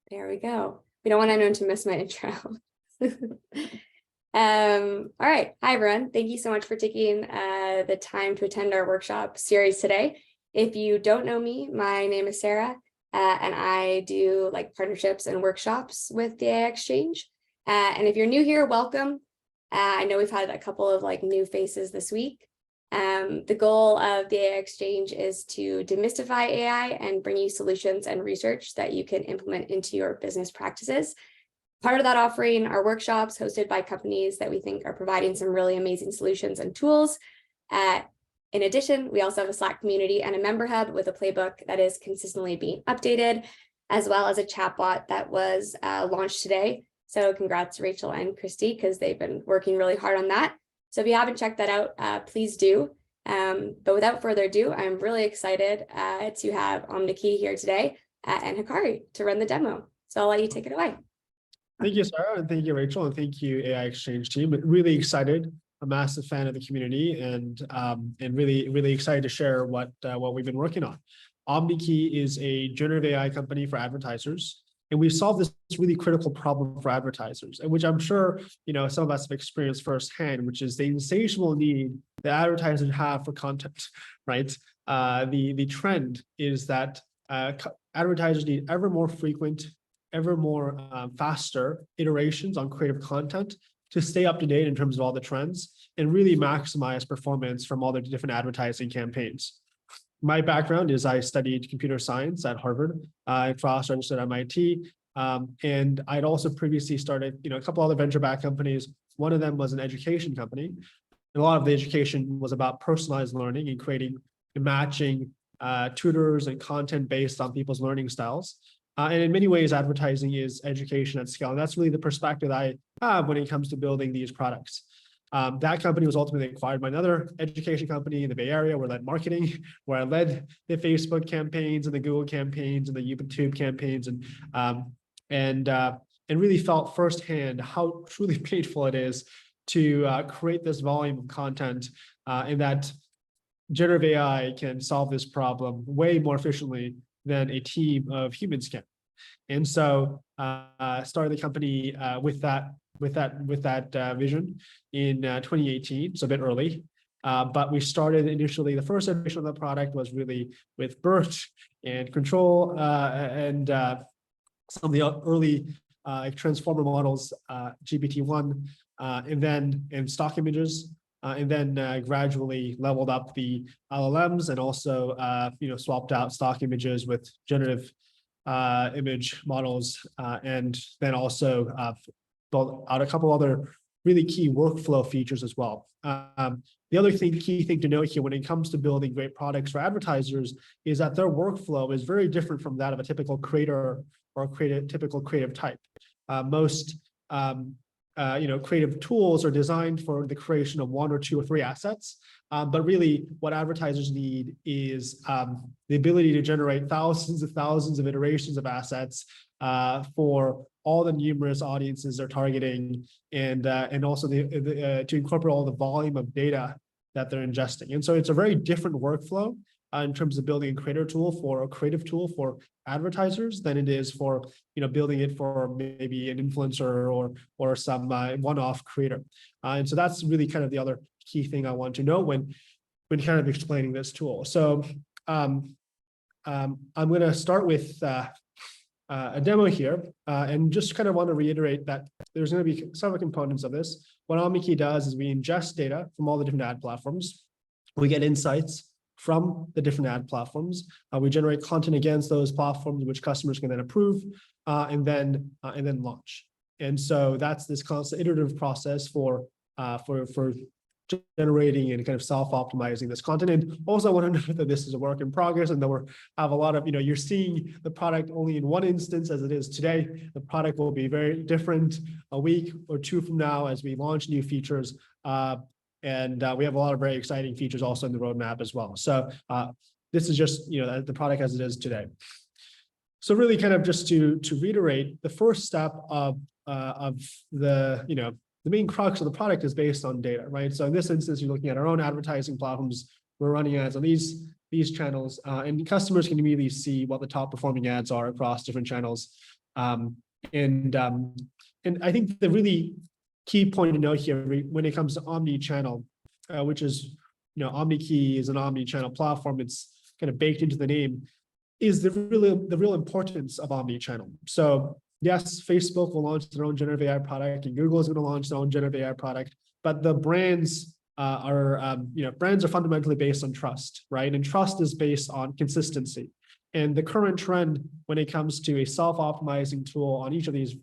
There we go. We don't want anyone to miss my intro. All right. Hi, everyone. Thank you so much for taking the time to attend our workshop series today. If you don't know me, my name is Sarah, and I do like partnerships and workshops with the AI Exchange. And if you're new here, welcome. I know we've had a couple of like new faces this week. The goal of the AI Exchange is to demystify AI and bring you solutions and research that you can implement into your business practices. Part of that offering are workshops hosted by companies that we think are providing some really amazing solutions and tools. In addition, we also have a Slack community and a member hub with a playbook that is consistently being updated, as well as a chatbot that was launched today. So congrats, Rachel and Christy, because they've been working really hard on that. So if you haven't checked that out, please do. But without further ado, I'm really excited to have Omneky here today and Hikari to run the demo. So I'll let you take it away. Thank you, Sarah, and thank you, Rachel, and thank you, AI Exchange team. Really excited, a massive fan of the community, and really excited to share what we've been working on. Omneky is a generative AI company for advertisers, and we solve this really critical problem for advertisers, and which I'm sure some of us have experienced firsthand, which is the insatiable need that advertisers have for content. Right? The trend is that advertisers need ever more frequent, ever more faster iterations on creative content to stay up to date in terms of all the trends and really maximize performance from all the different advertising campaigns. My background is I studied computer science at Harvard. I cross-registered at MIT, and I'd also previously started a couple other venture-backed companies. One of them was an education company. And a lot of the education was about personalized learning and creating and matching tutors and content based on people's learning styles. And in many ways, advertising is education at scale. And that's really the perspective I have when it comes to building these products. That company was ultimately acquired by another education company in the Bay Area where I led marketing, where I led the Facebook campaigns and the Google campaigns and the YouTube campaigns, and really felt firsthand how truly painful it is to create this volume of content, and that generative AI can solve this problem way more efficiently than a team of humans can. And so started the company with that vision in 2018, so a bit early. But we started initially, the first iteration of the product was really with BERT and Control and some of the early transformer models, GPT-1, and then stock images. And then gradually leveled up the LLMs and also swapped out stock images with generative image models, and then also built out a couple other really key workflow features as well. The other key thing to note here when it comes to building great products for advertisers is that their workflow is very different from that of a typical creator or typical creative type. Most creative tools are designed for the creation of 1 or 2 or 3 assets. But really what advertisers need is the ability to generate thousands of iterations of assets for all the numerous audiences they're targeting, and also to incorporate all the volume of data that they're ingesting. And so it's a very different workflow in terms of building a creative tool for advertisers than it is for building it for maybe an influencer or some one-off creator. And so that's really kind of the other key thing I want to know when kind of explaining this tool. So I'm going to start with a demo here, and just kind of want to reiterate that there's going to be several components of this. What Omneky does is we ingest data from all the different ad platforms. We get insights from the different ad platforms. We generate content against those platforms, which customers can then approve and then launch. And so that's this constant iterative process for generating and kind of self-optimizing this content. And also I want to note that this is a work in progress, and that we have a lot of, you're seeing the product only in one instance as it is today. The product will be very different a week or 2 from now as we launch new features. And we have a lot of very exciting features also in the roadmap as well. So this is just the product as it is today. So really kind of just to reiterate, the first step of the main crux of the product is based on data, right? So in this instance, you're looking at our own advertising platforms. We're running ads on these channels, and customers can immediately see what the top performing ads are across different channels. And I think the really key point to note here when it comes to omni-channel, which is, Omneky is an omni-channel platform. It's kind of baked into the name, is the real importance of omni-channel. So yes, Facebook will launch their own generative AI product, and Google is going to launch their own generative AI product, but the brands brands are fundamentally based on trust, right? And trust is based on consistency. And the current trend when it comes to a self-optimizing tool on each of these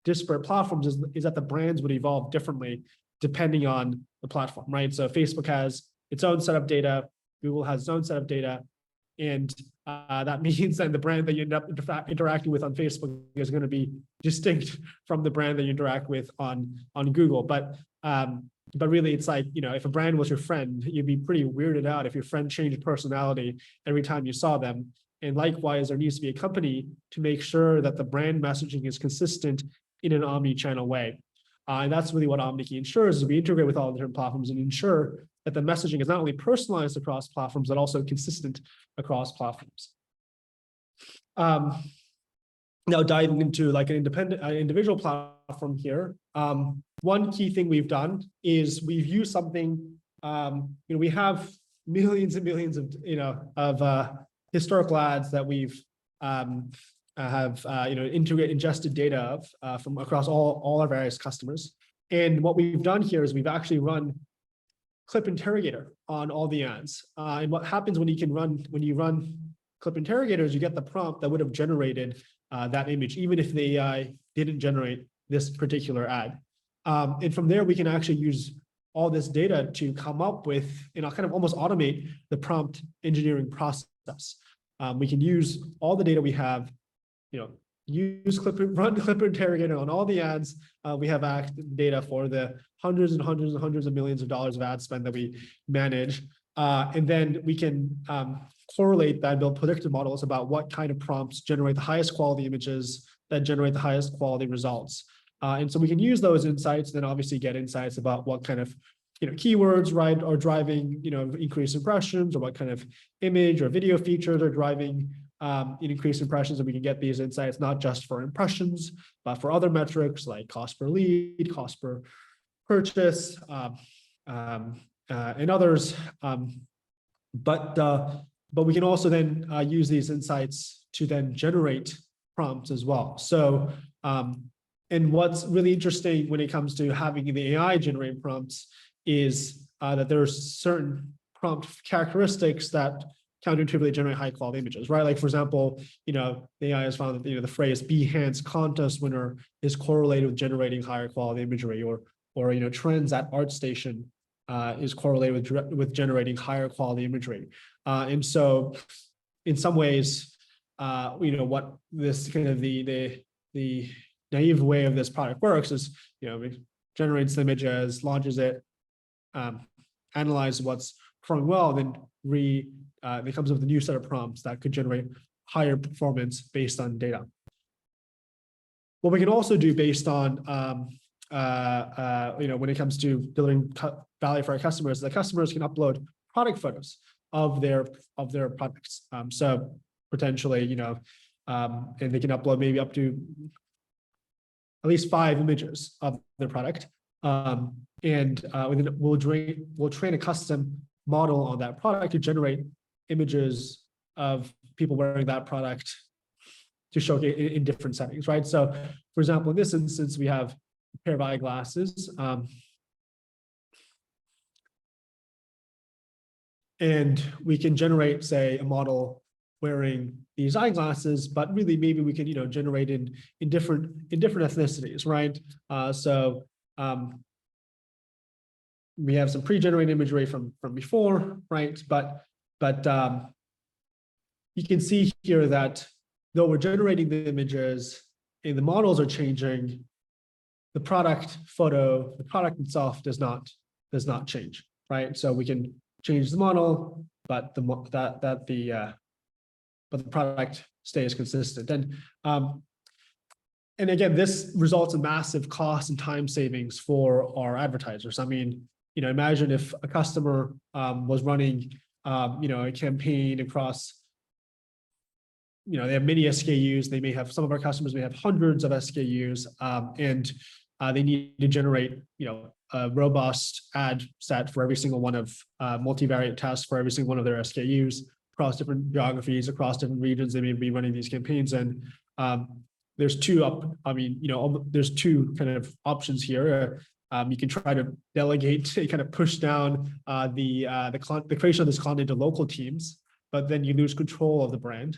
disparate platforms is that the brands would evolve differently depending on the platform, right? So Facebook has its own set of data, Google has its own set of data, and that means that the brand that you end up interacting with on Facebook is going to be distinct from the brand that you interact with on Google. But really, it's like, if a brand was your friend, you'd be pretty weirded out if your friend changed personality every time you saw them. And likewise, there needs to be a company to make sure that the brand messaging is consistent in an omni-channel way. And that's really what Omneky ensures, is we integrate with all the different platforms and ensure that the messaging is not only personalized across platforms, but also consistent across platforms. Now diving into like an individual platform here, one key thing we've done is we've used something, we have millions and millions of historical ads that we've ingested data of from across all our various customers. And what we've done here is we've actually run clip interrogator on all the ads. And what happens when you run clip interrogators, you get the prompt that would have generated that image, even if the AI didn't generate this particular ad. And from there, we can actually use all this data to come up with, kind of almost automate the prompt engineering process. We can use all the data we have, run clip interrogator on all the ads. We have data for the hundreds and hundreds and hundreds of millions of dollars of ad spend that we manage. And then we can correlate that, build predictive models about what kind of prompts generate the highest quality images that generate the highest quality results. And so we can use those insights, then obviously get insights about what kind of keywords, right, are driving increased impressions, or what kind of image or video features are driving increased impressions. And we can get these insights not just for impressions, but for other metrics like cost per lead, cost per purchase, and others. But we can also then use these insights to then generate prompts as well. So, and what's really interesting when it comes to having the AI generate prompts is that there's certain prompt characteristics that counterintuitively generate high quality images, right? Like, for example, the AI has found that the phrase "Behance contest winner" is correlated with generating higher quality imagery, or trends at ArtStation is correlated with generating higher quality imagery. And so in some ways, what this kind of the naive way of this product works is, it generates the images, launches it, analyzes what's performing well, then it comes up with a new set of prompts that could generate higher performance based on data. What we can also do based on when it comes to delivering value for our customers, the customers can upload product photos of their products. So potentially, and they can upload maybe up to at least 5 images of their product. And we'll train a custom model on that product to generate images of people wearing that product to showcase in different settings, right? So, for example, in this instance, we have a pair of eyeglasses, and we can generate, say, a model wearing these eyeglasses, but really maybe we can, generate in different ethnicities, right? We have some pre-generated imagery from before, right? But you can see here that though we're generating the images and the models are changing, the product itself does not change, right? So we can change the model, but the product stays consistent. And again, this results in massive cost and time savings for our advertisers. I mean, imagine if a customer, was running, a campaign across, they have many SKUs. They may have, some of our customers may have hundreds of SKUs, and they need to generate, a robust ad set for every single one of multivariate tests for every single one of their SKUs across different geographies, across different regions. They may be running these campaigns, and there's there's two kind of options here. You can try to delegate, kind of push down the creation of this content to local teams, but then you lose control of the brand,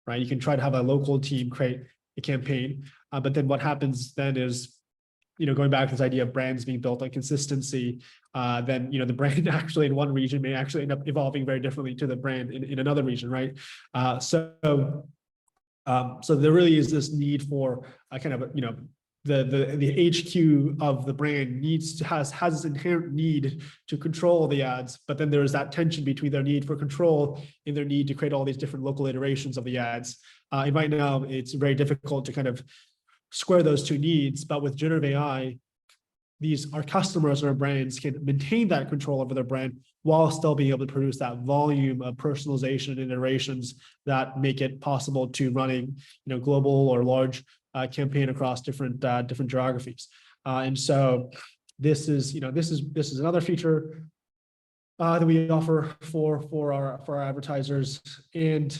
right? You can try to have a local team create a campaign, but then what happens then is, going back to this idea of brands being built on consistency, then, the brand actually in one region may actually end up evolving very differently to the brand in another region, right? So there really is this need for a kind of, the HQ of the brand has this inherent need to control the ads, but then there's that tension between their need for control and their need to create all these different local iterations of the ads. And right now, it's very difficult to kind of square those two needs, but with generative AI, our customers and our brands can maintain that control over their brand while still being able to produce that volume of personalization and iterations that make it possible to running, global or large campaign across different geographies. And so this is another feature that we offer for our advertisers. And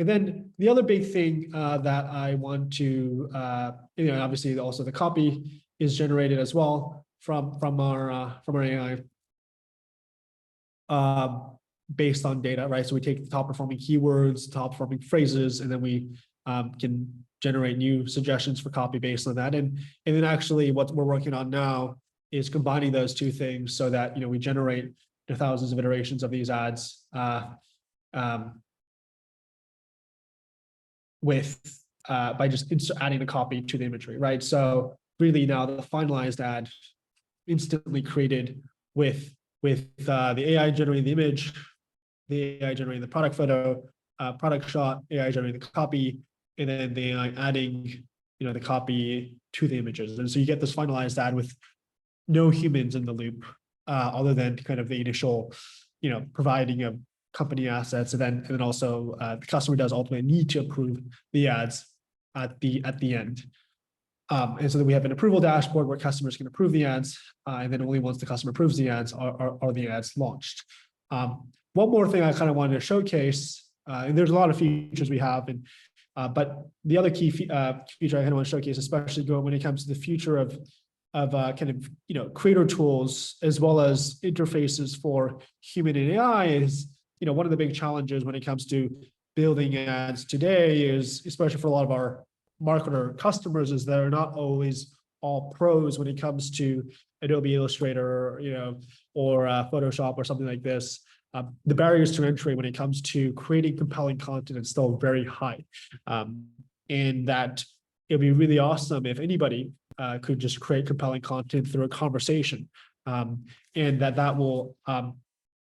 then the other big thing that I want to, obviously also the copy is generated as well from our AI based on data, right? So we take the top performing keywords, top performing phrases, and then we can generate new suggestions for copy based on that. And then actually what we're working on now is combining those two things so that, we generate thousands of iterations of these ads by just adding the copy to the imagery, right? So really now the finalized ad instantly created with the AI generating the image, the AI generating the product photo, product shot, AI generating the copy, and then the AI adding, the copy to the images. And so you get this finalized ad with no humans in the loop, other than kind of the initial, providing of company assets, and then also the customer does ultimately need to approve the ads at the end. And so then we have an approval dashboard where customers can approve the ads, and then only once the customer approves the ads are the ads launched. One more thing I kind of wanted to showcase, and there's a lot of features we have, but the other key feature I kind of want to showcase, especially when it comes to the future of kind of creator tools as well as interfaces for human and AI, is one of the big challenges when it comes to building ads today is, especially for a lot of our marketer customers, is they're not always all pros when it comes to Adobe Illustrator, or Photoshop or something like this. The barriers to entry when it comes to creating compelling content is still very high, and that it'd be really awesome if anybody could just create compelling content through a conversation, and that will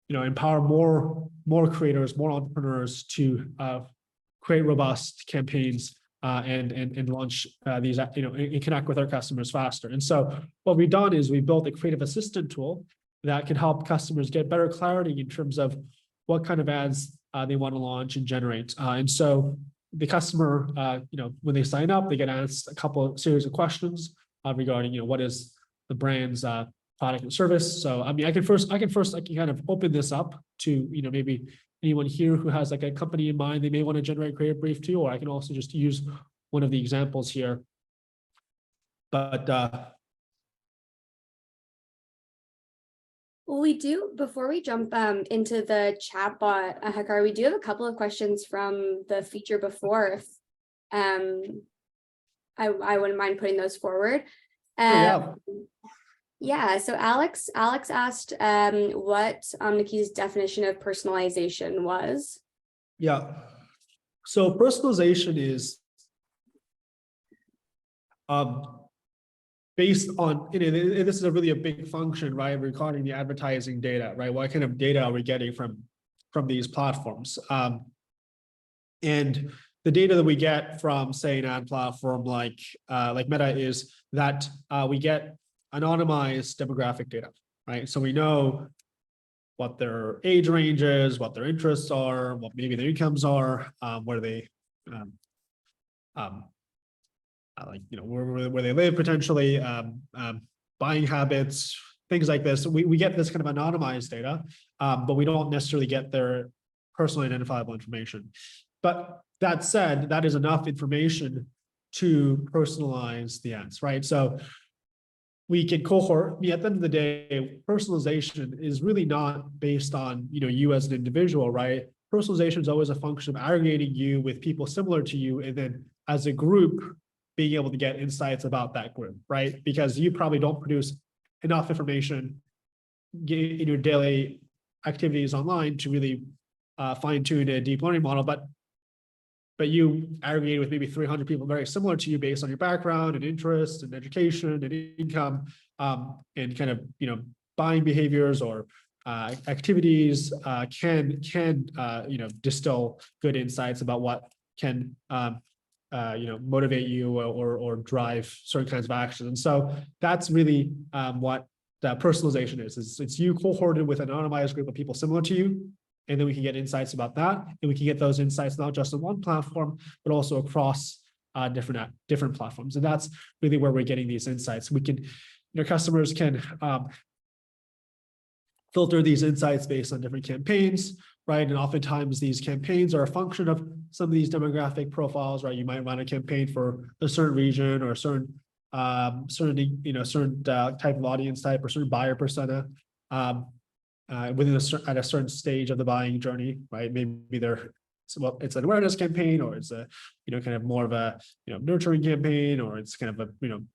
empower more creators, more entrepreneurs to create robust campaigns and launch these, and connect with our customers faster. And so what we've done is we built a creative assistant tool that can help customers get better clarity in terms of what kind of ads they want to launch and generate. And so the customer, when they sign up, they get asked a series of questions regarding, what is the brand's product and service. So, I can kind of open this up to, maybe anyone here who has like a company in mind, they may want to generate a creative brief too, or I can also just use one of the examples here. But well, we do, before we jump into the chatbot, Hikari, we do have a couple of questions from the feature before. If I wouldn't mind putting those forward. Yeah, so Alex asked what Omneky's definition of personalization was. Yeah, so personalization is based on, and this is a really big function, right, regarding the advertising data, right? What kind of data are we getting from these platforms? And the data that we get from, say, an ad platform like Meta is that we get anonymized demographic data, right? So we know what their age range is, what their interests are, what maybe their incomes are, where they, like, where they live potentially, buying habits, things like this. We get this kind of anonymized data, but we don't necessarily get their personally identifiable information. But that said, that is enough information to personalize the ads, right? So we can cohort. At the end of the day, personalization is really not based on you as an individual, right? Personalization is always a function of aggregating you with people similar to you, and then as a group, being able to get insights about that group, right? Because you probably don't produce enough information in your daily activities online to really fine tune a deep learning model, but you aggregate with maybe 300 people very similar to you based on your background and interest and education and income, and kind of buying behaviors or activities can distill good insights about what can motivate you or drive certain kinds of actions. And so that's really what personalization is. It's you cohorted with an anonymized group of people similar to you, and then we can get insights about that, and we can get those insights not just on one platform, but also across different platforms. And that's really where we're getting these insights. We can, customers can filter these insights based on different campaigns, right? And oftentimes these campaigns are a function of some of these demographic profiles, right? You might run a campaign for a certain region or a certain type of audience type or certain buyer persona. Within at a certain stage of the buying journey, right? Maybe it's an awareness campaign, or it's a kind of more of a nurturing campaign, or it's kind of a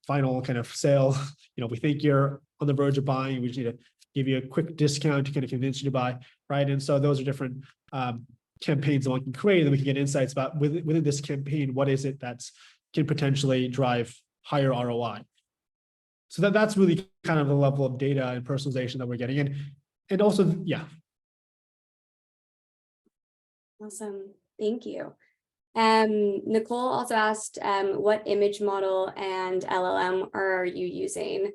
final kind of sale. We think you're on the verge of buying, we just need to give you a quick discount to kind of convince you to buy, right? And so those are different campaigns that one can create, and then we can get insights about within this campaign, what is it that can potentially drive higher ROI. So that's really kind of the level of data and personalization that we're getting in. And also, yeah. Awesome. Thank you. Nicole also asked, what image model and LLM are you using?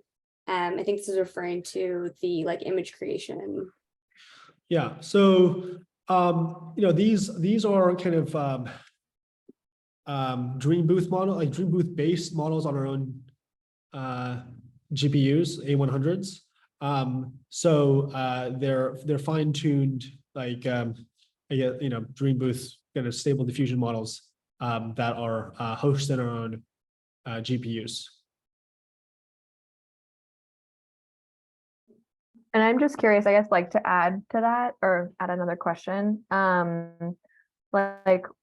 I think this is referring to the image creation. Yeah. So, these are kind of Dream Booth Dream Booth based models on our own GPUs, A100s. So they're fine-tuned Dream Booth kind of stable diffusion models that are hosted on our own GPUs. And I'm just curious, I guess, to add to that or add another question,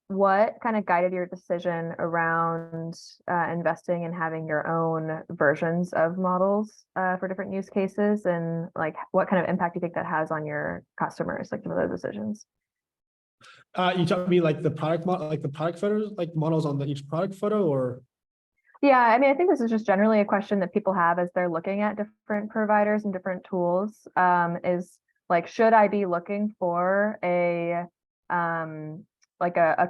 what kind of guided your decision around investing in having your own versions of models for different use cases, and what kind of impact do you think that has on your customers, some of those decisions? You talk me the product model, the product photos, models on each product photo, or? Yeah, I mean, I think this is just generally a question that people have as they're looking at different providers and different tools. Is should I be looking for a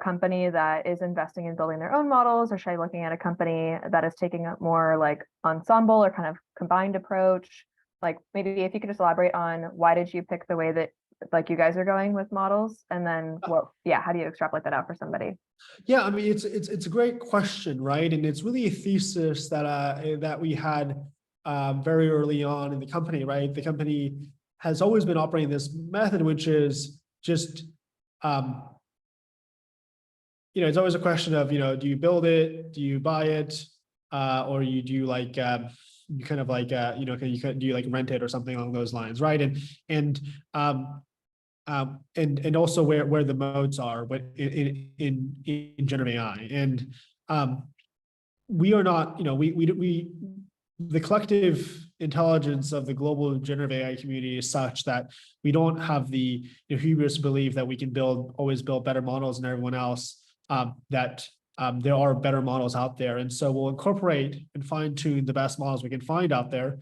company that is investing in building their own models, or should I be looking at a company that is taking a more ensemble or kind of combined approach? Maybe if you could just elaborate on why did you pick the way that you guys are going with models, and then how do you extrapolate that out for somebody? Yeah, I mean, it's a great question, right? And it's really a thesis that we had very early on in the company, right? The company has always been operating this method, which is just it's always a question of do you build it, do you buy it, or do you you kind of do you rent it or something along those lines, right? And also where the modes are in generative AI. And we are not, the collective intelligence of the global generative AI community is such that we don't have the hubris to believe that we can always build better models than everyone else, that there are better models out there. And so we'll incorporate and fine tune the best models we can find out there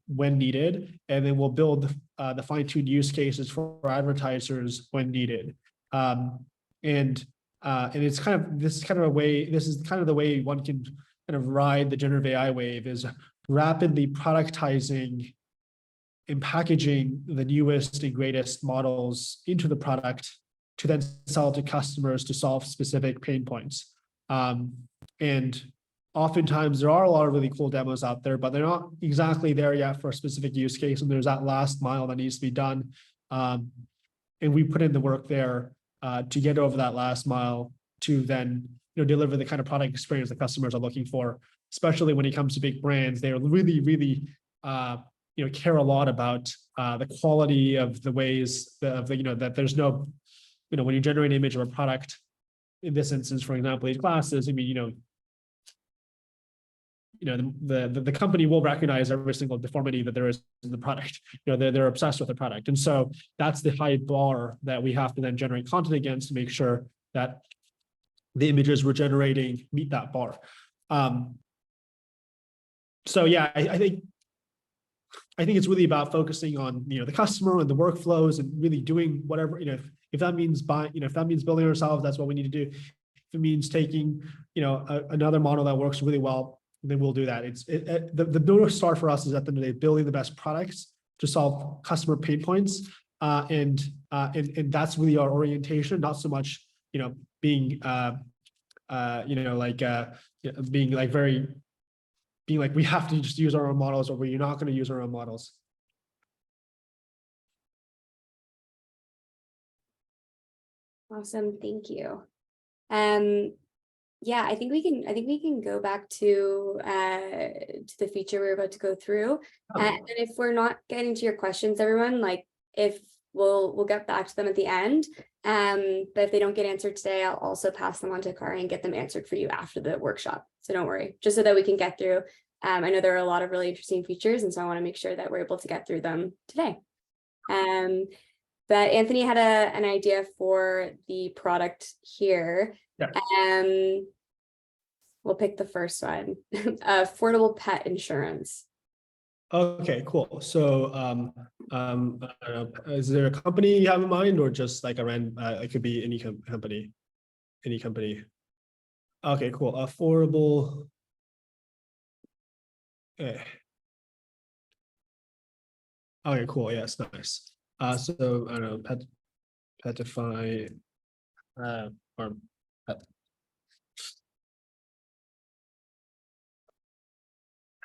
when needed. And then we'll build the fine tuned use cases for advertisers when needed. And it's this is kind of the way one can kind of ride the generative AI wave, is rapidly productizing and packaging the newest and greatest models into the product to then sell to customers to solve specific pain points. And oftentimes there are a lot of really cool demos out there, but they're not exactly there yet for a specific use case. And there's that last mile that needs to be done. And we put in the work there to get over that last mile to then deliver the kind of product experience that customers are looking for, especially when it comes to big brands. They really care a lot about the quality of the ways that there's no, when you generate an image of a product, in this instance, for example, these glasses, I mean, the company will recognize every single deformity that there is in the product. They're obsessed with the product. And so that's the high bar that we have to then generate content against to make sure that the images we're generating meet that bar. So yeah, I think it's really about focusing on the customer and the workflows and really doing whatever, if that means buying, if that means building ourselves, that's what we need to do. If it means taking another model that works really well, then we'll do that. The North Star for us is at the end of the day building the best products to solve customer pain points, and that's really our orientation. Not so much being like we have to just use our own models, or we're not going to use our own models. Awesome, thank you. Yeah, I think we can go back to the feature we were about to go through. And if we're not getting to your questions, everyone, like if we'll get back to them at the end. But if they don't get answered today, I'll also pass them on to Hikari and get them answered for you after the workshop. So don't worry, just so that we can get through. I know there are a lot of really interesting features, and so I want to make sure that we're able to get through them today. But Anthony had an idea for the product here. Yeah. We'll pick the first one, affordable pet insurance. Okay, cool. So, I don't know, is there a company you have in mind, or just like a random? It could be any company, any company. Okay, cool. Affordable. Okay, cool. Yes, nice. So I don't know, Petify, or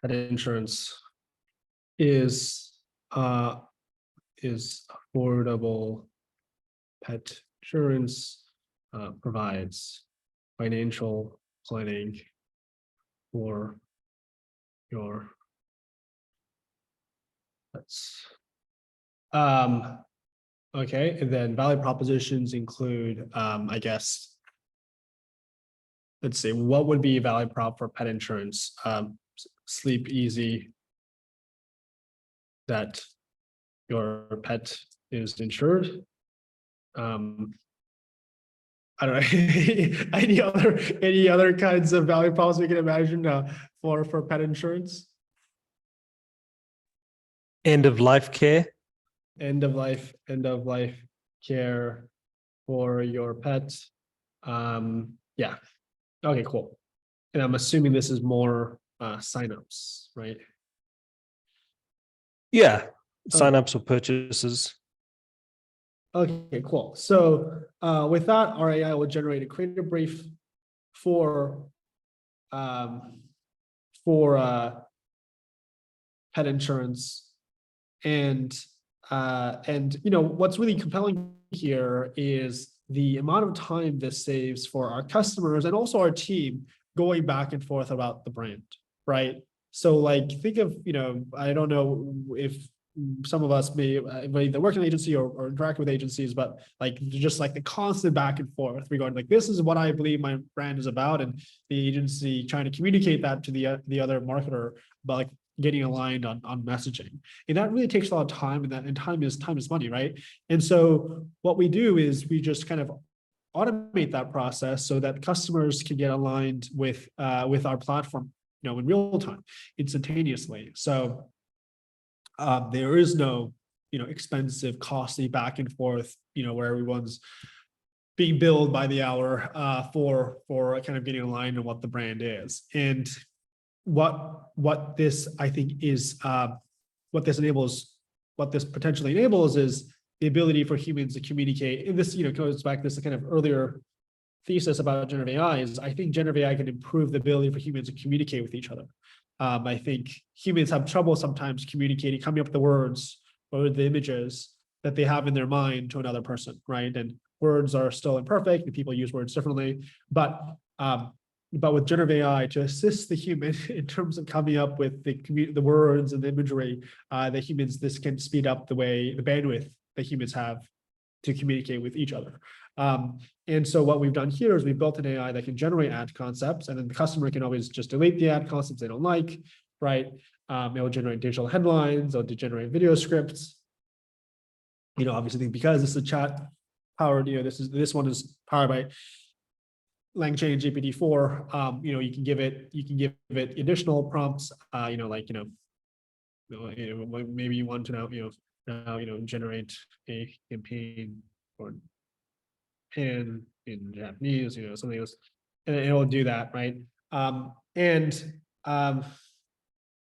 pet insurance is affordable pet insurance, provides financial planning for your pets. Okay, and then value propositions include, I guess, let's see, what would be a value prop for pet insurance? Sleep easy, that your pet is insured. I don't know, any other kinds of value props we can imagine for pet insurance? End of life care. End of life care for your pet. Yeah. Okay, cool. And I'm assuming this is more signups, right? Yeah, signups or purchases. Okay, cool. So with that, our AI will generate a creative brief for pet insurance, and what's really compelling here is the amount of time this saves for our customers and also our team going back and forth about the brand, right? So like, think of, I don't know if some of us may either work in an agency or interact with agencies, but like just like the constant back and forth regarding like, this is what I believe my brand is about, and the agency trying to communicate that to the other marketer, but like getting aligned on messaging. And that really takes a lot of time, and time is money, right? And so what we do is we just kind of automate that process so that customers can get aligned with our platform, in real time, instantaneously. So there is no, expensive, costly back and forth, where everyone's being billed by the hour for kind of getting aligned on what the brand is. And what this, I think, is what this enables what this potentially enables is the ability for humans to communicate. And this, goes back to this kind of earlier thesis about generative AI is I think generative AI can improve the ability for humans to communicate with each other. I think humans have trouble sometimes communicating, coming up with the words or the images that they have in their mind to another person, right? And words are still imperfect, and people use words differently. But with generative AI to assist the human in terms of coming up with the words and the imagery, this can speed up the bandwidth that humans have to communicate with each other. And so what we've done here is we've built an AI that can generate ad concepts, and then the customer can always just delete the ad concepts they don't like, right? It will generate digital headlines, it'll generate video scripts. Obviously, because this is a chat powered, this one is powered by LangChain GPT-4. You can give it additional prompts. Maybe you want to now generate a campaign or in Japanese, something else, and it will do that, right? And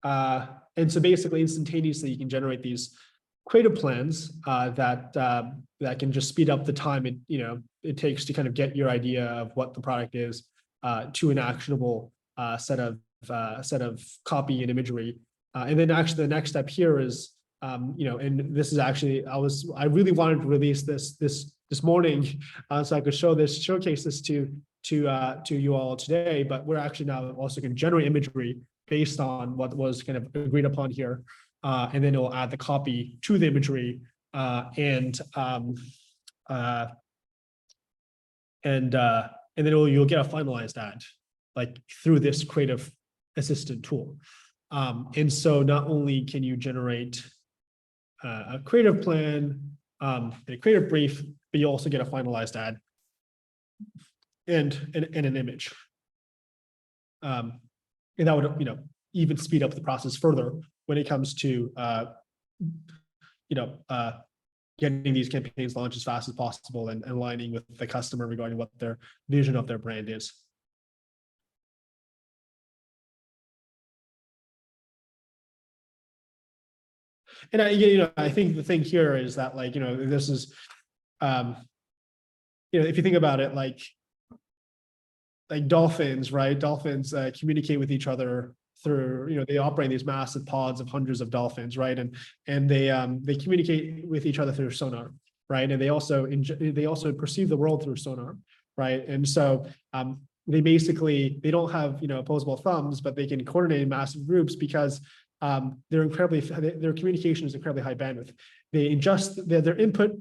so basically, instantaneously, you can generate these creative plans that can just speed up the time it takes to kind of get your idea of what the product is to an actionable set of copy and imagery. And then actually the next step here is and this is actually I really wanted to release this morning so I could showcase this to you all today, but we're actually now also going to generate imagery based on what was kind of agreed upon here. And then it'll add the copy to the imagery, and then you'll get a finalized ad, like through this creative assistant tool. And so not only can you generate a creative plan, a creative brief, but you also get a finalized ad and an image. And that would even speed up the process further when it comes to getting these campaigns launched as fast as possible and aligning with the customer regarding what their vision of their brand is. And I think the thing here is that this is if you think about it, like dolphins, right? Dolphins communicate with each other through, they operate these massive pods of hundreds of dolphins, right? And they communicate with each other through sonar, right? And they also perceive the world through sonar, right? And so they don't have opposable thumbs, but they can coordinate in massive groups because their communication is incredibly high bandwidth. They ingest their input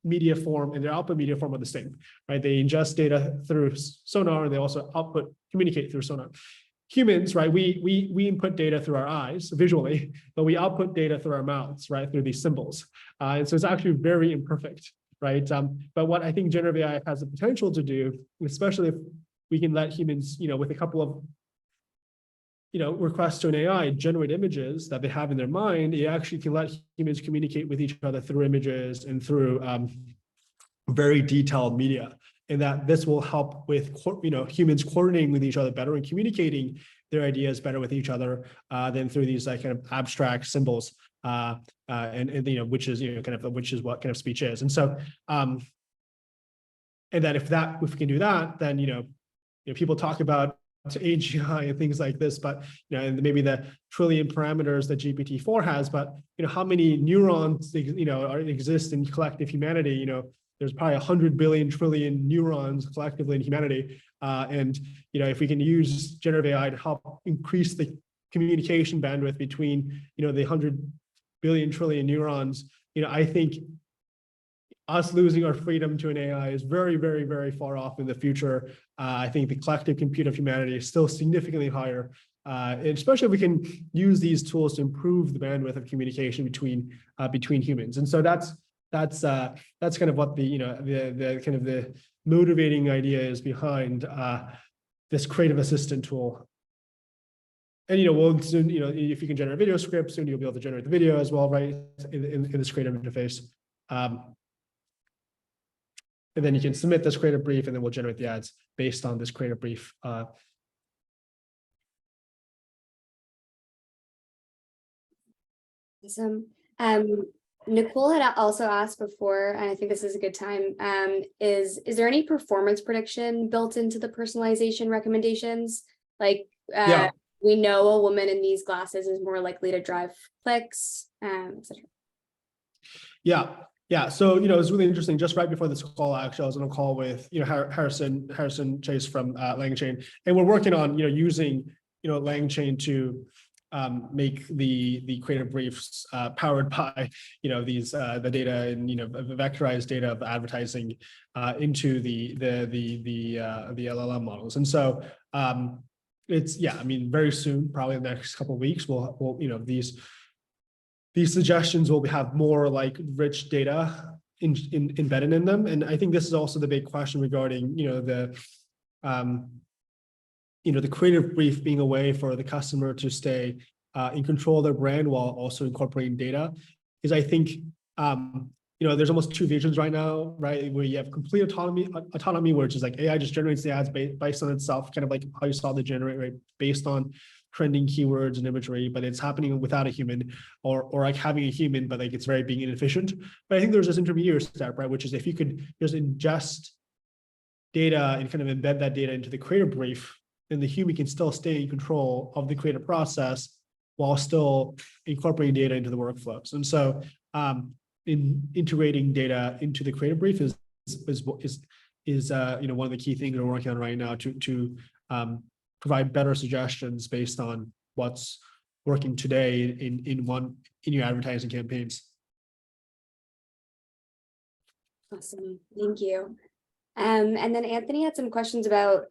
media form and their output media form are the same, right? They ingest data through sonar, and they also communicate through sonar. Humans, right? We input data through our eyes visually, but we output data through our mouths, right? Through these symbols, and so it's actually very imperfect, right? But what I think generative AI has the potential to do, especially if we can let humans, with a couple of requests to an AI generate images that they have in their mind, it actually can let humans communicate with each other through images and through very detailed media. And that this will help with humans coordinating with each other better and communicating their ideas better with each other than through these kind of abstract symbols, which is what kind of speech is. And so and that if we can do that, then people talk about to AGI and things like this, but and maybe the trillion parameters that GPT-4 has, but how many neurons exist in collective humanity? There's probably 100 billion trillion neurons collectively in humanity, and if we can use generative AI to help increase the communication bandwidth between the 100 billion trillion neurons, I think us losing our freedom to an AI is very, very, very far off in the future. I think the collective compute of humanity is still significantly higher, especially if we can use these tools to improve the bandwidth of communication between humans. And so that's kind of what the kind of the motivating idea is behind this creative assistant tool. And we'll soon, if you can generate video scripts, soon you'll be able to generate the video as well, right? In this creative interface. And then you can submit this creative brief, and then we'll generate the ads based on this creative brief. Awesome. Nicole had also asked before, and I think this is a good time, is there any performance prediction built into the personalization recommendations? Like, Yeah. we know a woman in these glasses is more likely to drive clicks, etc. Yeah. So, it's really interesting. Just right before this call, actually, I was on a call with, Harrison Chase from LangChain, and we're working on, using, LangChain to make the creative briefs powered by, these the data and, the vectorized data of advertising into the LLM models. And so it's, I mean, very soon, probably in the next couple of weeks, we'll these suggestions will have more like rich data embedded in them. And I think this is also the big question regarding, the creative brief being a way for the customer to stay in control of their brand while also incorporating data. Is I think, there's almost two visions right now, right? Where you have complete autonomy, which is like AI just generates the ads based on itself, kind of like how you saw the generate rate based on trending keywords and imagery, but it's happening without a human, or like having a human, but like it's very being inefficient. But I think there's this intermediate step, right? Which is if you could just ingest data and kind of embed that data into the creative brief, then the human can still stay in control of the creative process while still incorporating data into the workflows. And so in integrating data into the creative brief is one of the key things we're working on right now to provide better suggestions based on what's working today in your advertising campaigns. Awesome, thank you. And then Anthony had some questions about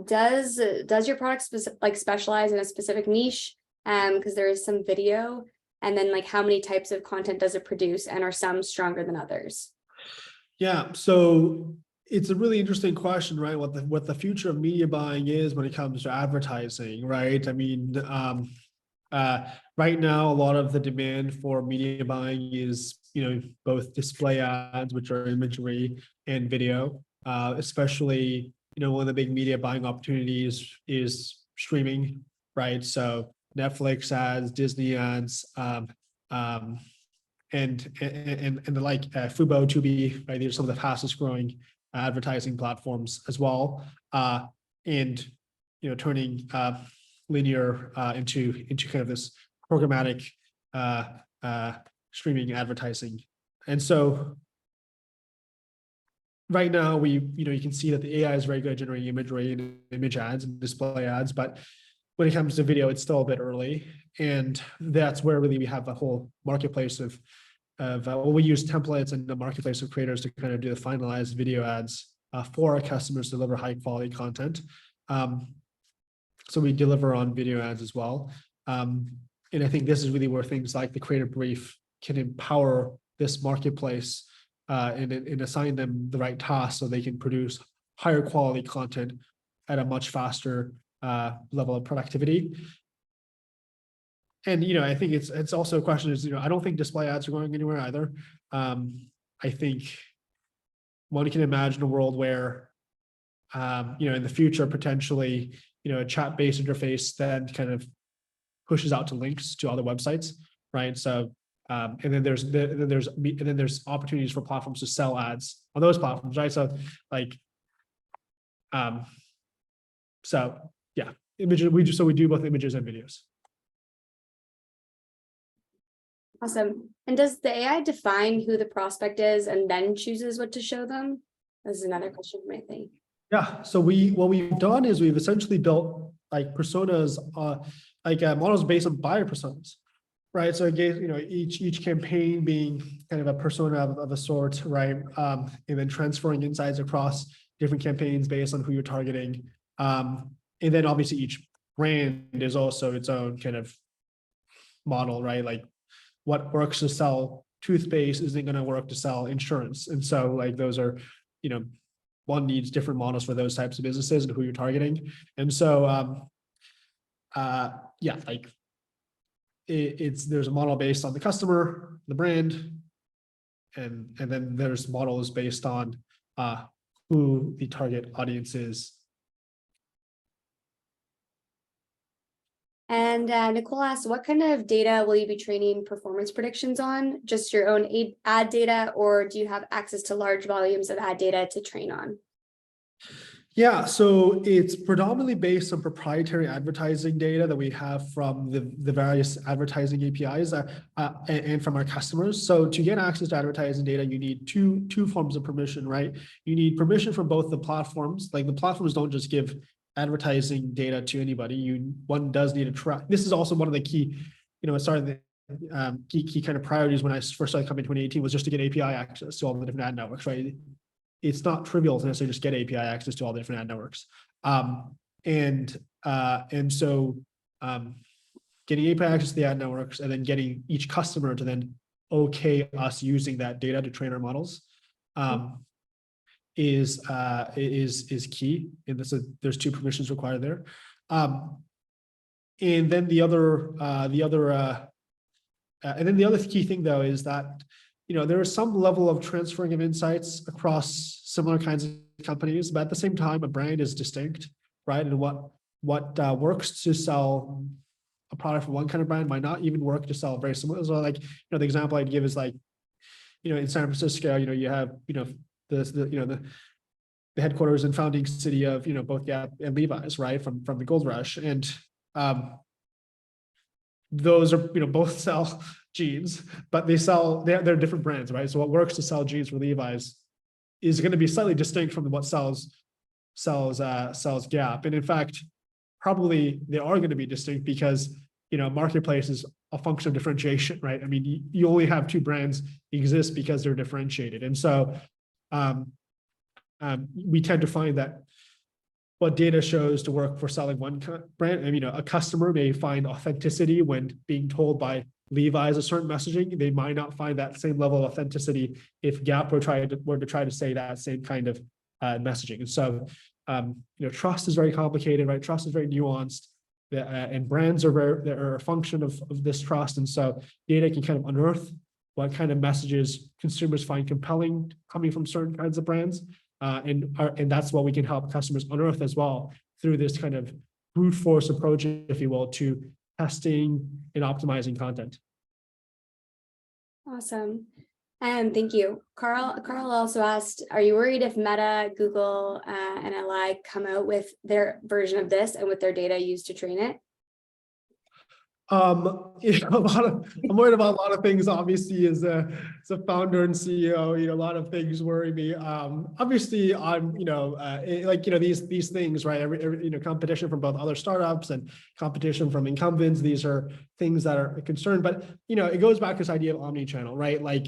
does your product specialize in a specific niche? Because there is some video, and then like how many types of content does it produce, and are some stronger than others? Yeah, so it's a really interesting question, right? What the future of media buying is when it comes to advertising, right? I mean, right now, a lot of the demand for media buying is, both display ads, which are imagery, and video. Especially, one of the big media buying opportunities is streaming, right? So Netflix ads, Disney ads, and the like, Fubo, Tubi, right? These are some of the fastest growing advertising platforms as well, and turning linear into kind of this programmatic streaming advertising. And so right now you can see that the AI is very good at generating imagery and image ads and display ads, but when it comes to video, it's still a bit early. And that's where really we have a whole marketplace of we use templates and the marketplace of creators to kind of do the finalized video ads for our customers to deliver high quality content. So we deliver on video ads as well. And I think this is really where things like the creative brief can empower this marketplace and assign them the right tasks so they can produce higher quality content at a much faster level of productivity. And I think it's also a question is, I don't think display ads are going anywhere either. I think one can imagine a world where in the future potentially a chat-based interface then kind of pushes out to links to other websites, right? So and then there's opportunities for platforms to sell ads on those platforms, right? So like images, we do both images and videos. Awesome. And does the AI define who the prospect is and then chooses what to show them? This is another question you might think. Yeah. So what we've done is we've essentially built like personas, models based on buyer personas, right? So again, each campaign being kind of a persona of a sort, right? And then transferring insights across different campaigns based on who you're targeting. And then obviously each brand is also its own kind of model, right? Like what works to sell toothpaste isn't going to work to sell insurance. And so like those are, one needs different models for those types of businesses and who you're targeting. And so, there's a model based on the customer, the brand, and then there's models based on who the target audience is. And Nicole asked, what kind of data will you be training performance predictions on? Just your own ad data, or do you have access to large volumes of ad data to train on? Yeah, so it's predominantly based on proprietary advertising data that we have from the various advertising APIs and from our customers. So to get access to advertising data, you need two forms of permission, right? You need permission from both the platforms. Like the platforms don't just give advertising data to anybody. One does need to track. This is also one of the key, started the key kind of priorities when I first started coming in 2018 was just to get API access to all the different ad networks, right? It's not trivial to necessarily just get API access to all the different ad networks. And so getting API access to the ad networks and then getting each customer to then okay us using that data to train our models is key. And there's two permissions required there. And then the other key thing though is that there is some level of transferring of insights across similar kinds of companies, but at the same time, a brand is distinct, right? And what works to sell a product for one kind of brand might not even work to sell very similar. So like, the example I'd give is like, in San Francisco, you have, the headquarters and founding city of, both Gap and Levi's, right? From the gold rush. And those are, both sell jeans, but they're different brands, right? So what works to sell jeans for Levi's is going to be slightly distinct from what sells Gap. And in fact, probably they are going to be distinct because, marketplace is a function of differentiation, right? I mean, you only have two brands exist because they're differentiated. And so we tend to find that what data shows to work for selling one brand, and a customer may find authenticity when being told by Levi's a certain messaging. They might not find that same level of authenticity if Gap were to try to say that same kind of messaging. And so, trust is very complicated, right? Trust is very nuanced, and brands are a function of this trust. And so, data can kind of unearth what kind of messages consumers find compelling coming from certain kinds of brands. And that's what we can help customers unearth as well through this kind of brute force approach, if you will, to testing and optimizing content. Awesome. Thank you. Carl also asked, are you worried if Meta, Google, and Ally come out with their version of this and with their data used to train it? I'm worried about a lot of things. Obviously, as a founder and CEO, a lot of things worry me. Obviously, I'm, these things, right? Every competition from both other startups and competition from incumbents. These are things that are a concern. But it goes back to this idea of omni-channel, right? Like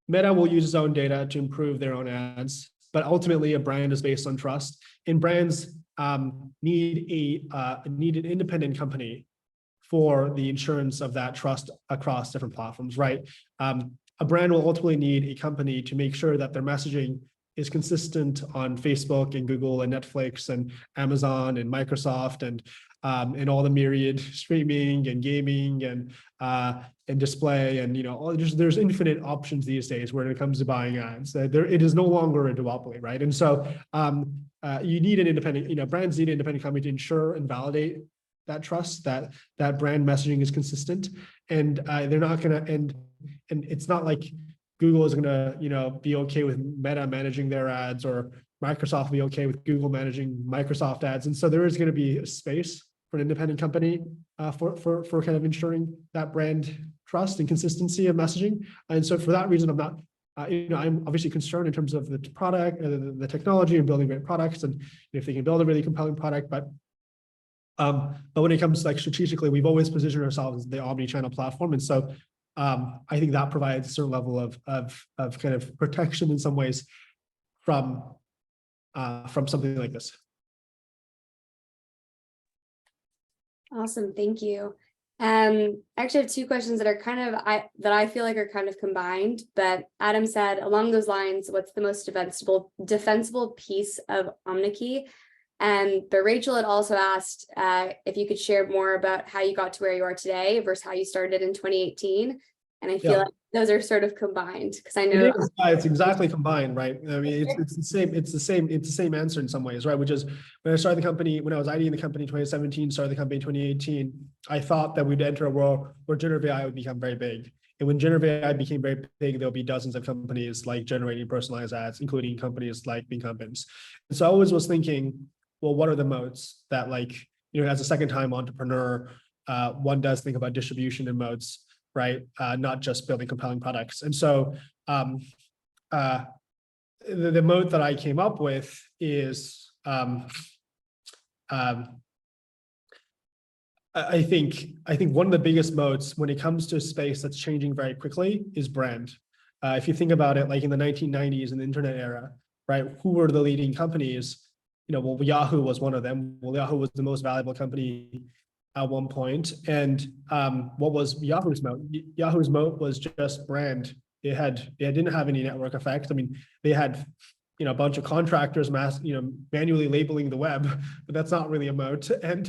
Meta will use its own data to improve their own ads, but ultimately, a brand is based on trust, and brands need an independent company for the insurance of that trust across different platforms, right? A brand will ultimately need a company to make sure that their messaging is consistent on Facebook and Google and Netflix and Amazon and Microsoft and all the myriad streaming and gaming and display and there's infinite options these days when it comes to buying ads. It is no longer a duopoly, right? And so you need an independent, brands need an independent company to ensure and validate that trust, that brand messaging is consistent, and they're not going to, and it's not like Google is going to, be okay with Meta managing their ads, or Microsoft will be okay with Google managing Microsoft ads. And so there is going to be a space for an independent company for kind of ensuring that brand trust and consistency of messaging. And so for that reason, I'm not, I'm obviously concerned in terms of the product, the technology, and building great products, and if they can build a really compelling product, but when it comes to like strategically, we've always positioned ourselves as the omni-channel platform. And so I think that provides a certain level of kind of protection in some ways from something like this. Awesome, thank you. I actually have two questions that are kind of that I feel like are kind of combined, but Adam said along those lines, what's the most defensible piece of Omneky? But Rachel had also asked if you could share more about how you got to where you are today versus how you started in 2018. And I feel Yeah. like those are sort of combined because I It know is, it's exactly combined, right? I mean, it's the same answer in some ways, right? Which is when I started the company, when I was IDing the company in 2017, started the company in 2018, I thought that we'd enter a world where generative AI would become very big. And when generative AI became very big, there'll be dozens of companies like generating personalized ads, including companies like the incumbents. And so I always was thinking, well, what are the moats that, like, as a second-time entrepreneur, one does think about distribution and moats, right? Not just building compelling products. And so the moat that I came up with is I think one of the biggest moats when it comes to a space that's changing very quickly is brand. If you think about it, like in the 1990s in the internet era, right? Who were the leading companies? Well, Yahoo was one of them. Well, Yahoo was the most valuable company at one point. And what was Yahoo's moat? Yahoo's moat was just brand. It didn't have any network effects. I mean, they had a bunch of contractors manually labeling the web, but that's not really a moat. And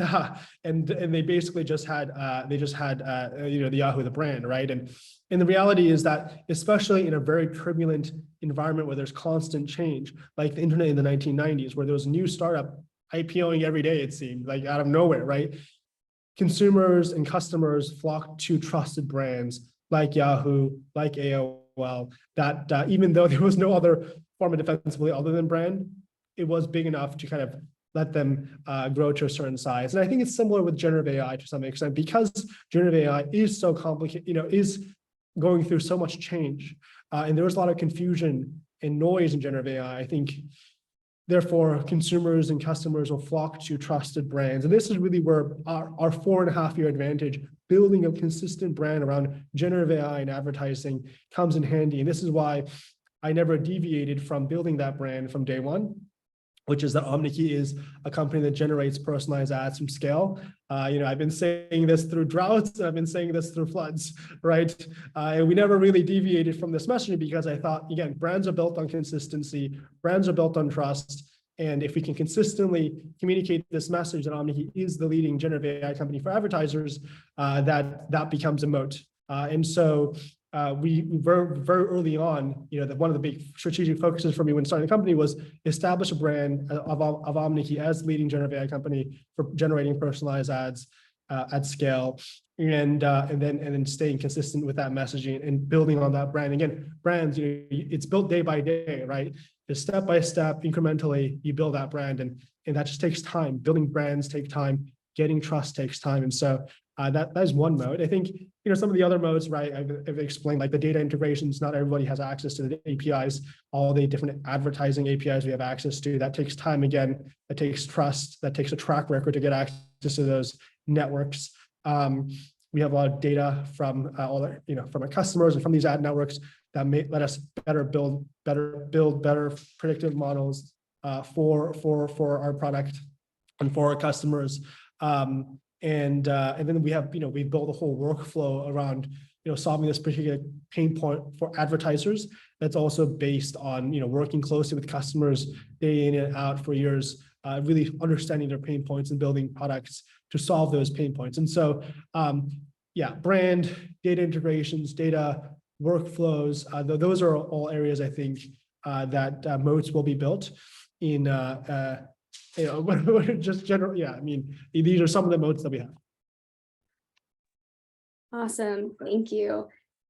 they basically just had the Yahoo, the brand, right? And the reality is that, especially in a very turbulent environment where there's constant change, like the internet in the 1990s, where there was a new startup IPOing every day, it seemed like out of nowhere, right? Consumers and customers flocked to trusted brands like Yahoo, like AOL, that even though there was no other form of defensibility other than brand, it was big enough to kind of let them grow to a certain size. And I think it's similar with generative AI to some extent, because generative AI is so complicated, is going through so much change. And there was a lot of confusion and noise in generative AI. I think, therefore, consumers and customers will flock to trusted brands. And this is really where our 4.5-year advantage, building a consistent brand around generative AI and advertising, comes in handy. And this is why I never deviated from building that brand from day one, which is that Omneky is a company that generates personalized ads from scale. I've been saying this through droughts, and I've been saying this through floods, right? And we never really deviated from this messaging because I thought, again, brands are built on consistency, brands are built on trust. And if we can consistently communicate this message that Omneky is the leading generative AI company for advertisers, that becomes a moat. And so we very, very early on, that one of the big strategic focuses for me when starting the company was establish a brand of Omneky as the leading generative AI company for generating personalized ads at scale, and then staying consistent with that messaging and building on that brand. Again, brands, it's built day by day, right? Just step by step, incrementally, you build that brand, and that just takes time. Building brands take time. Getting trust takes time, and so that is one mode. I think some of the other modes, right? I've explained, like the data integrations. Not everybody has access to the APIs, all the different advertising APIs we have access to. That takes time. Again, that takes trust. That takes a track record to get access to those networks. We have a lot of data from from our customers and from these ad networks that may let us build better predictive models for our product and for our customers. And then we have, we built a whole workflow around, solving this particular pain point for advertisers. That's also based on, working closely with customers day in and out for years, really understanding their pain points and building products to solve those pain points. And so, brand, data integrations, data workflows, those are all areas I think that moats will be built in, just general. Yeah, I mean, these are some of the moats that we have. Awesome, thank you.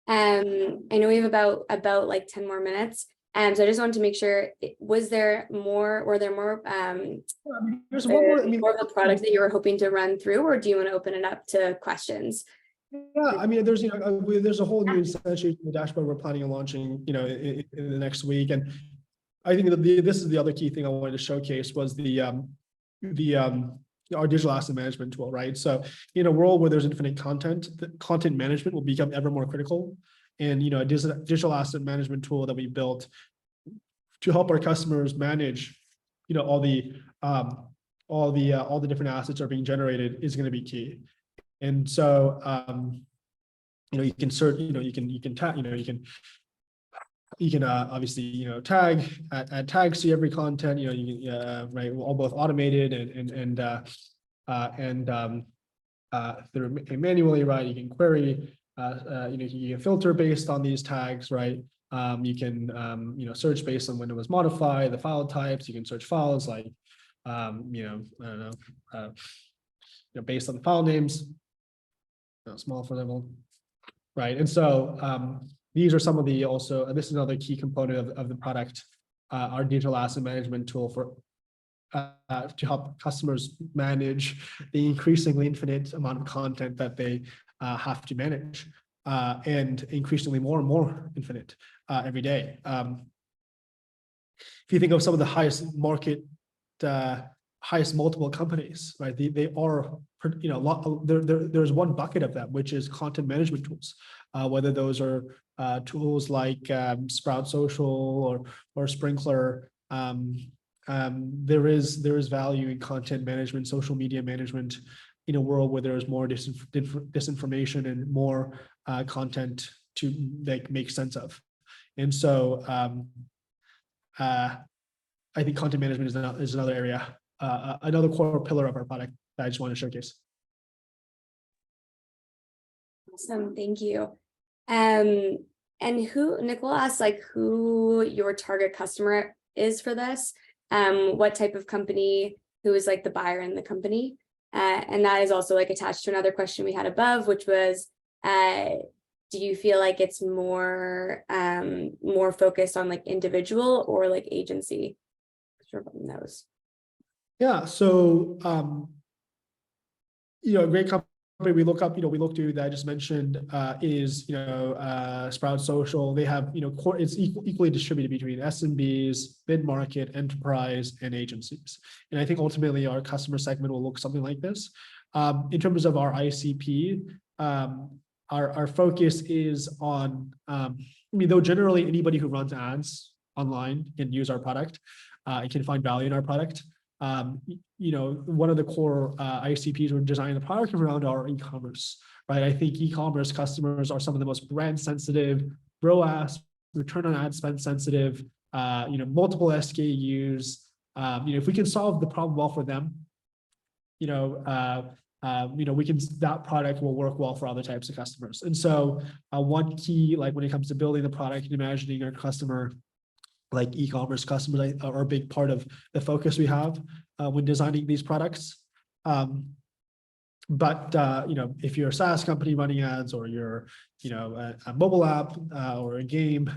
I know we have about like 10 more minutes. So I just wanted to make sure, were there more There's one more, more of the product that you were hoping to run through, or do you want to open it up to questions? Yeah, I mean, there's there's a whole new essentially dashboard we're planning on launching, in the next week. And I think that this is the other key thing I wanted to showcase was our digital asset management tool, right? So in a world where there's infinite content, the content management will become ever more critical. And a digital asset management tool that we built to help our customers manage, all the different assets are being generated is going to be key. And so you can search, you can tag, you can obviously tag, add tags to every content, you can right, all both automated and through manually, right? You can query you can filter based on these tags, right? You can search based on when it was modified, the file types. You can search files like I don't know, based on the file names, small for level, right? And so these are some of the also. This is another key component of the product, our digital asset management tool for. To help customers manage the increasingly infinite amount of content that they have to manage, and increasingly more and more infinite every day. If you think of some of the highest market, highest multiple companies, right? They are, there's one bucket of them, which is content management tools, whether those are tools like Sprout Social or Sprinkler. There is value in content management, social media management, in a world where there is more disinformation and more content to make sense of. And so I think content management is another area, another core pillar of our product that I just want to showcase. Awesome, thank you. And Nicole asked who your target customer is for this. What type of company, who is the buyer in the company. And that is also attached to another question we had above, which was, do you feel like it's more focused on individual or agency? Those. Yeah, so a great company we look to that I just mentioned is Sprout Social. They have it's equally distributed between SMBs, mid-market, enterprise, and agencies. And I think ultimately our customer segment will look something like this. In terms of our ICP, our focus is on though generally anybody who runs ads online can use our product and can find value in our product. One of the core ICPs we're designing the product around are e-commerce, right? I think e-commerce customers are some of the most brand sensitive, ROAS, return on ad spend sensitive, multiple SKUs. If we can solve the problem well for them, that product will work well for other types of customers. And so one key, when it comes to building the product and imagining our customer, e-commerce customers are a big part of the focus we have when designing these products. But if you're a SaaS company running ads, or you're a mobile app or a game,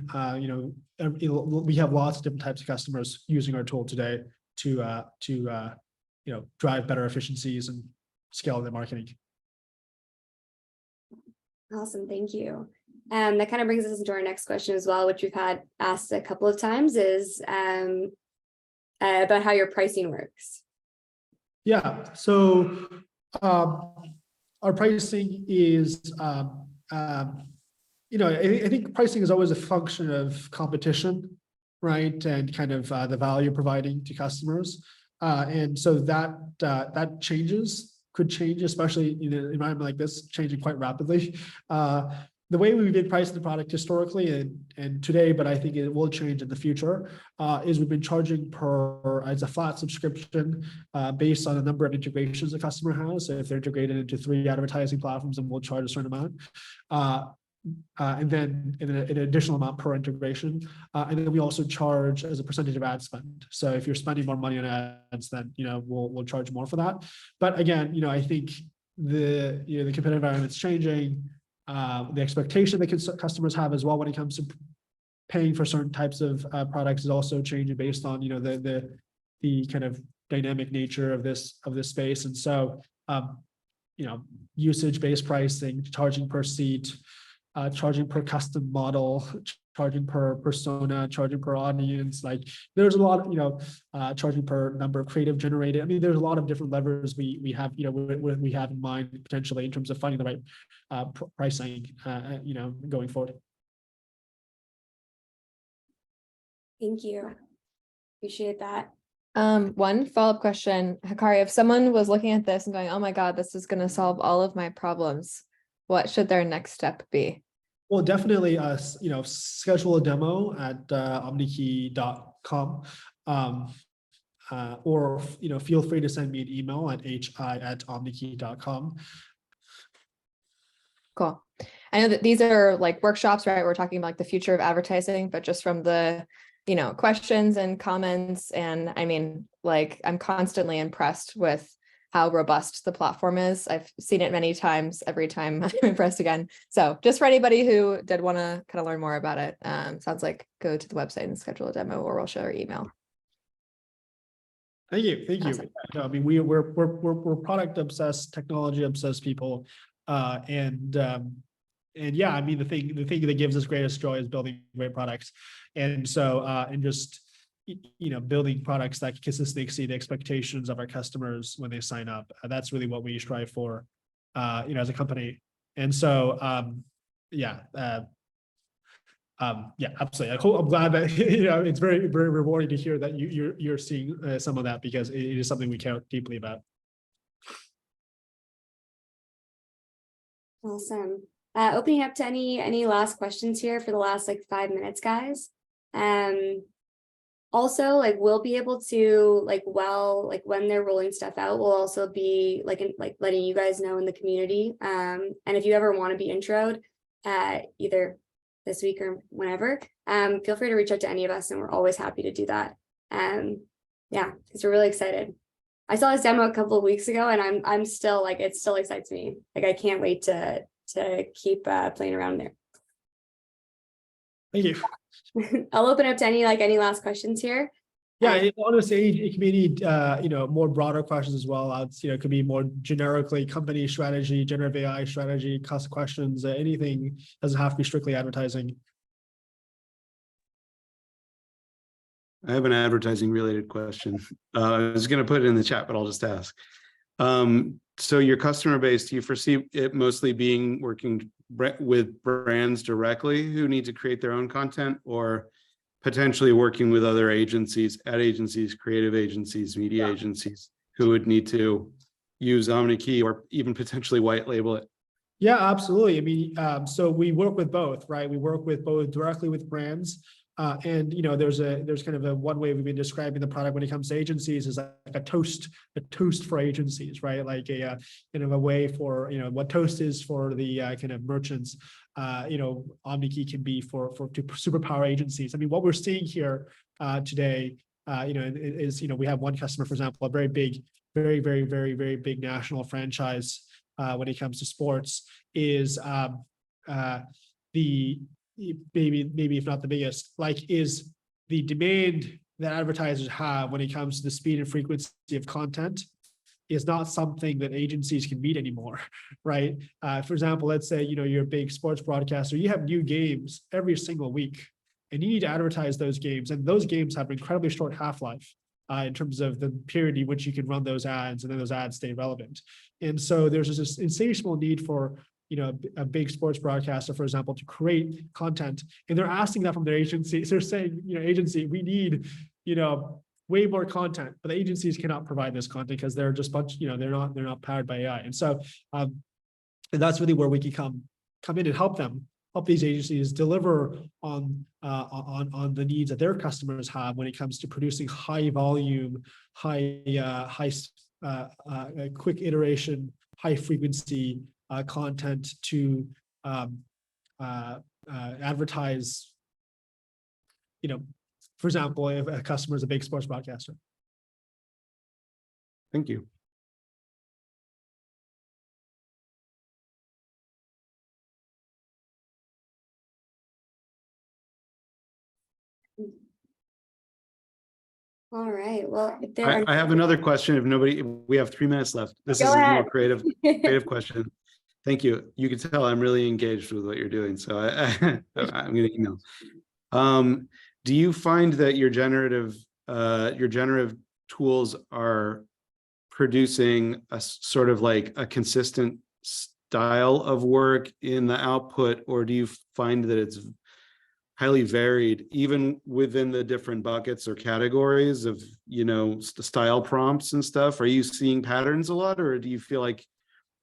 we have lots of different types of customers using our tool today to drive better efficiencies and scale their marketing. Awesome, thank you. That kind of brings us into our next question as well, which we've had asked a couple of times, is about how your pricing works. Yeah, so our pricing is, I think pricing is always a function of competition, right? And kind of the value providing to customers. And so that could change, especially in an environment like this, changing quite rapidly. The way we've been pricing the product historically and today, but I think it will change in the future, is we've been charging as a flat subscription based on the number of integrations the customer has. So if they're integrated into 3 advertising platforms, then we'll charge a certain amount. And then an additional amount per integration. And then we also charge as a percentage of ad spend. So if you're spending more money on ads, then we'll charge more for that. But again, I think the competitive environment's changing. The expectation that customers have as well when it comes to paying for certain types of products is also changing based on the kind of dynamic nature of this space. And so usage-based pricing, charging per seat, charging per custom model, charging per persona, charging per audience. There's a lot of charging per number of creative generated. I mean, there's a lot of different levers we have we have in mind potentially in terms of finding the right pricing going forward. Thank you, appreciate that. One follow-up question, Hikari, if someone was looking at this and going, oh my God, this is going to solve all of my problems, what should their next step be? Well, definitely, schedule a demo at omneky.com, or feel free to send me an email at hi@omneky.com. Cool. I know that these are like workshops, right? We're talking about like the future of advertising, but just from the, questions and comments. And I mean, like, I'm constantly impressed with how robust the platform is. I've seen it many times. Every time I'm impressed again. So just for anybody who did want to kind of learn more about it, sounds like go to the website and schedule a demo, or we'll show our email. Thank you. Thank you. Awesome. No, I mean, we're product obsessed, technology obsessed people. And yeah, I mean, the thing that gives us greatest joy is building great products. And so, and just, building products that consistently exceed the expectations of our customers when they sign up. That's really what we strive for, as a company. And so, yeah, absolutely. I'm glad that it's very, very rewarding to hear that you're seeing some of that, because it is something we care deeply about. Awesome. Opening up to any last questions here for the last 5 minutes, guys. Also, we'll be able to when they're rolling stuff out, we'll also be letting you guys know in the community. And if you ever want to be introed, either this week or whenever, feel free to reach out to any of us, and we're always happy to do that. Yeah, because we're really excited. I saw this demo a couple of weeks ago, and I'm still it still excites me. I can't wait to keep playing around there. Thank you. I'll open up to any last questions here. Yeah, honestly, it can be more broader questions as well. It could be more generically company strategy, generative AI strategy, cost questions, anything. Doesn't have to be strictly advertising. I have an advertising related question. I was going to put it in the chat, but I'll just ask. So your customer base, do you foresee it mostly being working with brands directly who need to create their own content, or potentially working with other agencies, ad agencies, creative agencies, media agencies who would need to use Omneky or even potentially white label it? Yeah, absolutely. I mean, so we work with both, right? We work with both directly with brands. And there's kind of a one way we've been describing the product when it comes to agencies is like a toast for agencies, right? Like a kind of a way for what Toast is for the kind of merchants. Omneky can be to superpower agencies. I mean, what we're seeing here today, is we have one customer, for example, a very big, very, very, very, very big national franchise when it comes to sports, is maybe if not the biggest, is the demand that advertisers have when it comes to the speed and frequency of content is not something that agencies can meet anymore, right? For example, let's say, you're a big sports broadcaster, you have new games every single week, and you need to advertise those games, and those games have an incredibly short half-life in terms of the period in which you can run those ads, and then those ads stay relevant. And so there's this insatiable need for a big sports broadcaster, for example, to create content, and they're asking that from their agency. So they're saying, agency, we need, way more content, but the agencies cannot provide this content because they're just they're not powered by AI. And so, and that's really where we can come in and help these agencies deliver on the needs that their customers have when it comes to producing high volume, quick iteration, high frequency content to advertise, for example, if a customer is a big sports broadcaster. Thank you. All right. Well, if there I have another question. We have 3 minutes left. This is a more creative question. Thank you. You can tell I'm really engaged with what you're doing, so I'm going to email. Do you find that your generative tools are producing a sort of a consistent style of work in the output, or do you find that it's highly varied even within the different buckets or categories of style prompts and stuff? Are you seeing patterns a lot, or do you feel like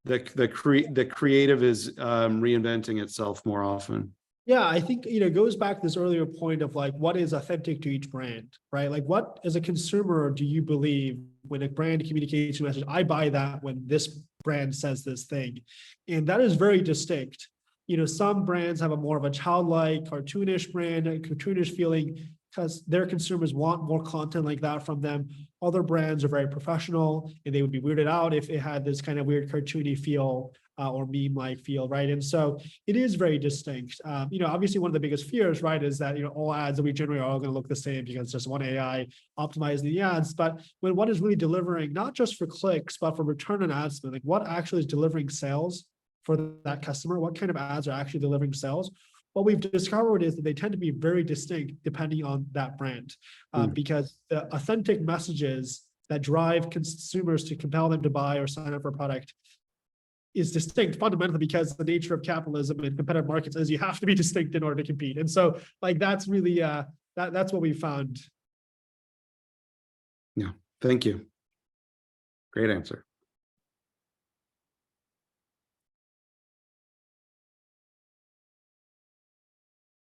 the creative is reinventing itself more often? Yeah, I think it goes back to this earlier point of what is authentic to each brand, right? What as a consumer do you believe when a brand communicates a message? I buy that when this brand says this thing, and that is very distinct. some brands have a more of a childlike, cartoonish brand, a cartoonish feeling because their consumers want more content like that from them. Other brands are very professional and they would be weirded out if it had this kind of weird cartoony feel or meme-like feel, right? And so it is very distinct. Obviously one of the biggest fears, right, is that, all ads that we generate are all going to look the same because it's just one AI optimizing the ads. But when what is really delivering, not just for clicks, but for return on ad spend, like what actually is delivering sales for that customer, what kind of ads are actually delivering sales? What we've discovered is that they tend to be very distinct depending on that brand, because the authentic messages that drive consumers to compel them to buy or sign up for a product is distinct fundamentally because the nature of capitalism and competitive markets is you have to be distinct in order to compete. And so like, that's really, that's what we found. Yeah, thank you. Great answer.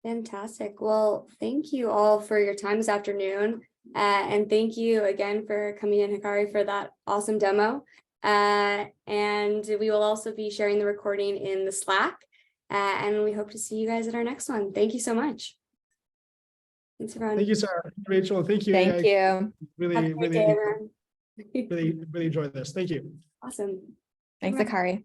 Fantastic. Well, thank you all for your time this afternoon. And thank you again for coming in, Hikari, for that awesome demo. And we will also be sharing the recording in the Slack. And we hope to see you guys at our next one. Thank you so much. Thanks, everyone. Thank you, Sarah. Rachel. Thank you. Thank you. Have a Really, great day, really, everyone. really enjoyed this. Thank you. Awesome. Thanks, Bye-bye. Hikari.